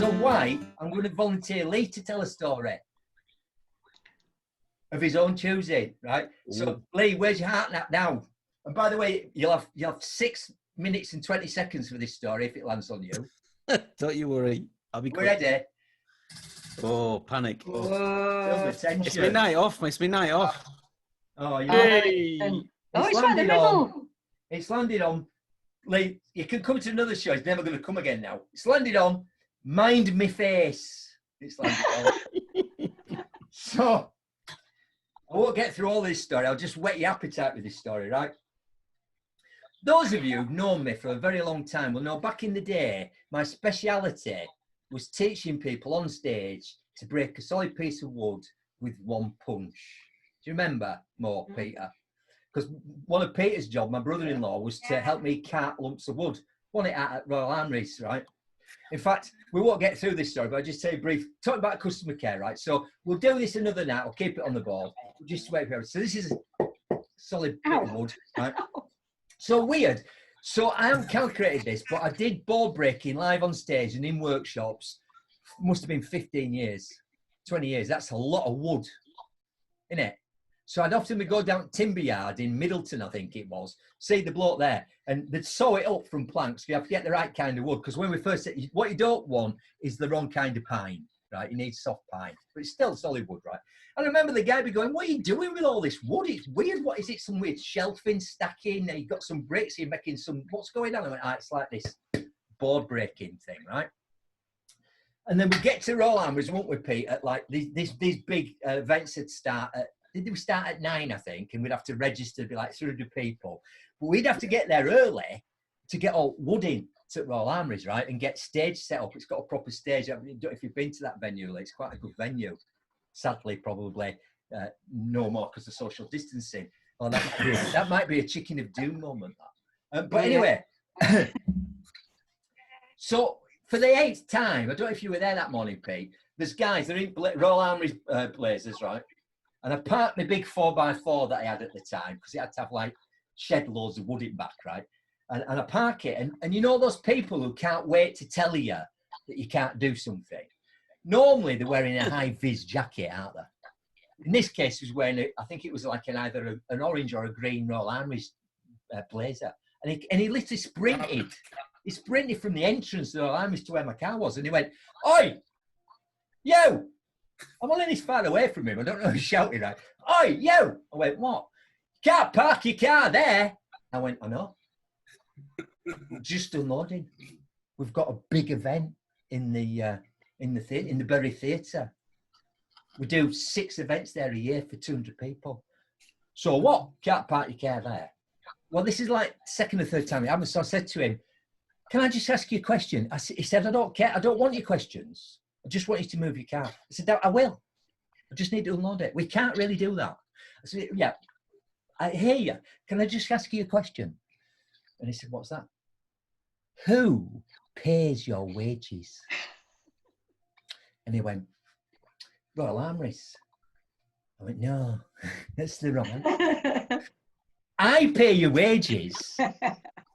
So why? I'm going to volunteer Lee to tell a story of his own choosing, right? Ooh. So Lee, where's your heart now? And by the way, you'll have 6 minutes and 20 seconds for this story if it lands on you. Don't you worry. I'll be quick. Ready? Oh, panic. Oh. It's my night off. It's my night off. Oh, you it's like the riddle. It's landed on, Lee, you can come to another show. It's never going to come again now. It's landed on Mind Me Face. It's landed on. So, I won't get through all this story. I'll just whet your appetite with this story, right? Those of you who've known me for a very long time will know back in the day, my speciality was teaching people on stage to break a solid piece of wood with one punch. Do you remember more, Peter? Because one of Peter's job, my brother-in-law, was to help me cart lumps of wood. Won it at Royal Armouries, right? In fact, we won't get through this story, but I'll just say a brief, talk about customer care, right? So we'll do this another night. I'll keep it on the board. Just wait for it. So this is a solid bit of wood, right? So weird. So I haven't calculated this, but I did board breaking live on stage and in workshops. Must have been 15 years, 20 years. That's a lot of wood, isn't it? So I'd often go down Timber Yard in Middleton, I think it was, see the bloke there, and they'd sew it up from planks. You have to get the right kind of wood, because when we first said, what you don't want is the wrong kind of pine, right? You need soft pine, but it's still solid wood, right? And I remember the guy be going, what are you doing with all this wood? It's weird. What is it? Some weird shelving, stacking? You've got some bricks, you're making some, what's going on? I went, it's like this board breaking thing, right? And then we get to Royal Armouries, won't we, Pete, at like these big events would start at, did we start at 9, I think, and we'd have to register, be like 300 people. But we'd have to get there early to get all wood in to Royal Armouries, right, and get stage set up. It's got a proper stage. I don't know if you've been to that venue, it's quite a good venue. Sadly, probably no more because of social distancing. Oh, that might be a chicken of doom moment. But anyway, so for the 8th time, I don't know if you were there that morning, Pete, there's guys, they're in Royal Armouries blazers, right? And I parked my big 4x4 that I had at the time, because it had to have like shed loads of wood in back, right? And I park it, and you know those people who can't wait to tell you that you can't do something? Normally they're wearing a high-vis jacket, aren't they? In this case, he was wearing, I think it was like either an orange or a green Royal Armouries blazer. And he literally sprinted. He sprinted from the entrance to the Royal Armouries to where my car was, and he went, "Oi, yo!" I'm only this far away from him. I don't know who's shouting at. Oi, yo! I went, what? Can't park your car there. I went, I know. Just unloading. We've got a big event in the Bury Theatre. We do 6 events there a year for 200 people. So what? Can't park your car there. Well, this is like 2nd or 3rd time it happened. So I said to him, can I just ask you a question? He said, I don't care. I don't want your questions. I just want you to move your car. I said, I will. I just need to unload it. We can't really do that. I said, yeah, I hear you. Can I just ask you a question? And he said, what's that? Who pays your wages? And he went, Royal Armouries. I went, no, that's the wrong answer. I pay your wages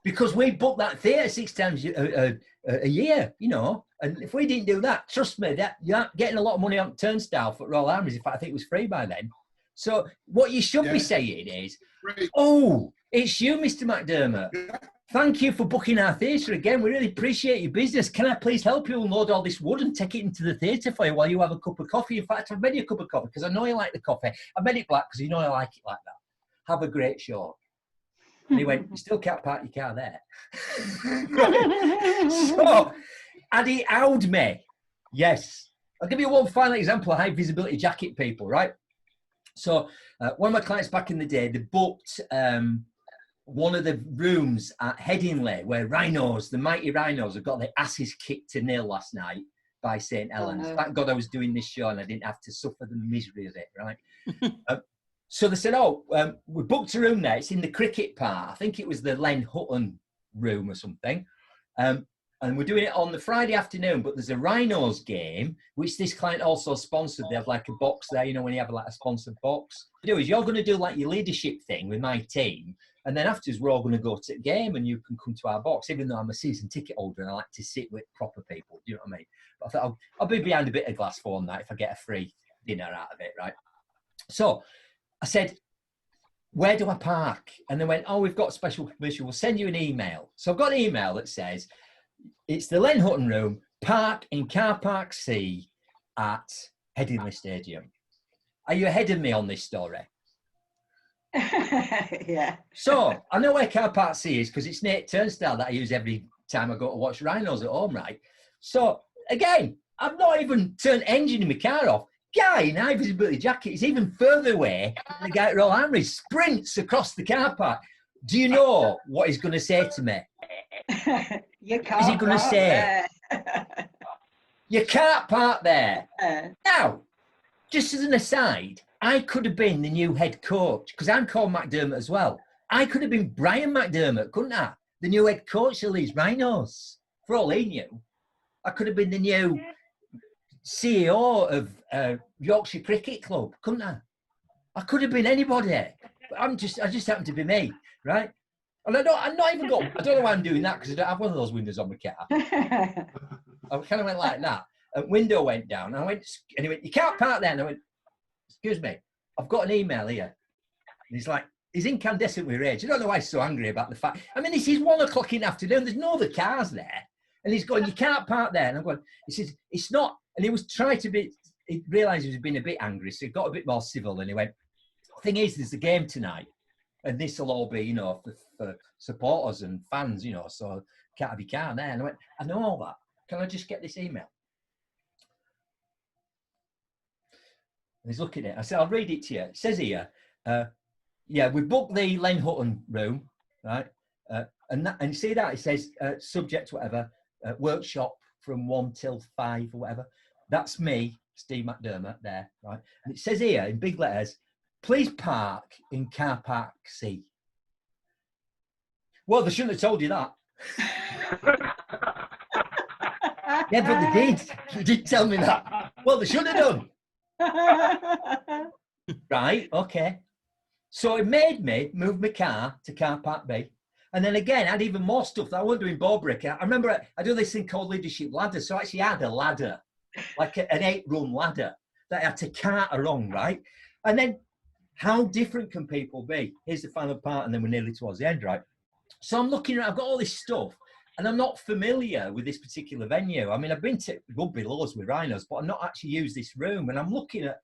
because we book that theatre 6 times a year, you know. And if we didn't do that, trust me, that you're getting a lot of money on turnstile for Royal Armouries. In fact, I think it was free by then. So what you should be saying is, oh, it's you, Mr. McDermott. Thank you for booking our theatre again. We really appreciate your business. Can I please help you unload all this wood and take it into the theatre for you while you have a cup of coffee? In fact, I've made you a cup of coffee because I know you like the coffee. I made it black because you know I like it like that. Have a great show. And he went, you still can't park your car there. So, had he owed me? Yes. I'll give you one final example of high visibility jacket people, right? So one of my clients back in the day, they booked one of the rooms at Headingley where rhinos, the mighty rhinos, have got their asses kicked to nil last night by St. Helens. Oh, no. Thank God I was doing this show and I didn't have to suffer the misery of it, right? So they said, we booked a room there. It's in the cricket part. I think it was the Len Hutton room or something. And And we're doing it on the Friday afternoon, but there's a Rhinos game, which this client also sponsored. They have like a box there, you know, when you have like a sponsored box. What you do is you're going to do like your leadership thing with my team. And then afterwards, we're all going to go to the game and you can come to our box, even though I'm a season ticket holder and I like to sit with proper people. Do you know what I mean? But I thought I'll be behind a bit of glass for one night if I get a free dinner out of it, right? So I said, where do I park? And they went, oh, we've got special permission. We'll send you an email. So I've got an email that says, it's the Len Hutton room, park in car park C at Headingley Stadium. Are you ahead of me on this story? Yeah. So I know where car park C is because it's Nate Turnstile that I use every time I go to watch Rhinos at home, right? So again, I've not even turned engine in my car off. Guy in high visibility jacket is even further away than the guy at Royal Armoury sprints across the car park. Do you know what he's going to say to me? You can't. Is he going to say, you can't park there? Now, just as an aside, I could have been the new head coach because I'm called McDermott as well. I could have been Brian McDermott, couldn't I? The new head coach of these Rhinos. For all he knew, I could have been the new CEO of Yorkshire Cricket Club, couldn't I? I could have been anybody. But I just happen to be me, right? And I don't know why I'm doing that because I don't have one of those windows on my car. I kind of went like that. A window went down. And he went, you can't park there. And I went, excuse me, I've got an email here. And he's like, he's incandescent with rage. I don't know why he's so angry about the fact. I mean, this is 1 o'clock in the afternoon. There's no other cars there. And he's going, you can't park there. And I'm going, he says, it's not. And he was trying to be, he realised he was being a bit angry. So he got a bit more civil. And he went, thing is, there's a game tonight. And this will all be, you know, for supporters and fans, you know, so can't have your car there. And I went, I know all that. Can I just get this email? And he's looking at it. I said, I'll read it to you. It says here, yeah, we booked the Len Hutton room, right? And you see that? It says, subject, whatever, workshop from 1 till 5 or whatever. That's me, Steve McDermott, there, right? And it says here in big letters, please park in car park C. Well, they shouldn't have told you that. Yeah, but they did. They did tell me that. Well, they should have done. Right, okay. So it made me move my car to car park B. And then again, I had even more stuff that I wasn't doing ball break. I remember I do this thing called leadership ladder. So I actually had a ladder, like an 8-run ladder that I had to cart along, right? And then how different can people be? Here's the final part, and then we're nearly towards the end, right? So I'm looking at, I've got all this stuff, and I'm not familiar with this particular venue. I mean, I've been to rugby loads with Rhinos, but I've not actually used this room. And I'm looking at,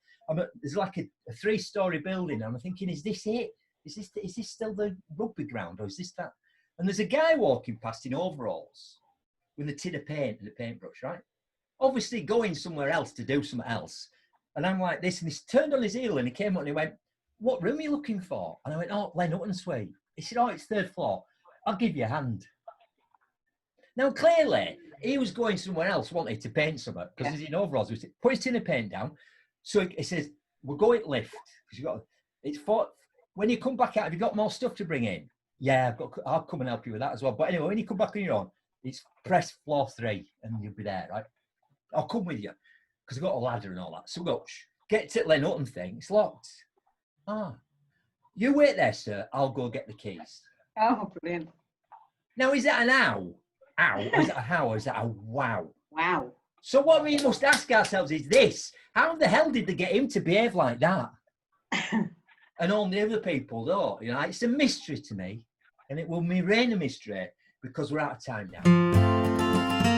there's like a 3-story building, and I'm thinking, is this it? Is this still the rugby ground, or is this that? And there's a guy walking past in overalls with a tin of paint and a paintbrush, right? Obviously going somewhere else to do something else. And I'm like this, and he's turned on his heel, and he came up and he went, what room are you looking for? And I went, oh, Len Hutton suite. He said, oh, it's 3rd floor. I'll give you a hand. Now, clearly, he was going somewhere else, wanted to paint something, because he's in overalls. He put his tin of paint down. So he says, we're going to lift. It's for, when you come back out, have you got more stuff to bring in? Yeah, I'll come and help you with that as well. But anyway, when you come back on your own, it's press floor 3, and you'll be there, right? I'll come with you, because I've got a ladder and all that. So we go, get to the Len Hutton thing. It's locked. Ah, you wait there, sir. I'll go get the keys. Oh, brilliant. Now, is that an ow? Ow? Or is that a how? Or is that a wow? Wow. So what we must ask ourselves is this. How the hell did they get him to behave like that? And all the other people don't. You know, it's a mystery to me. And it will remain a mystery because we're out of time now.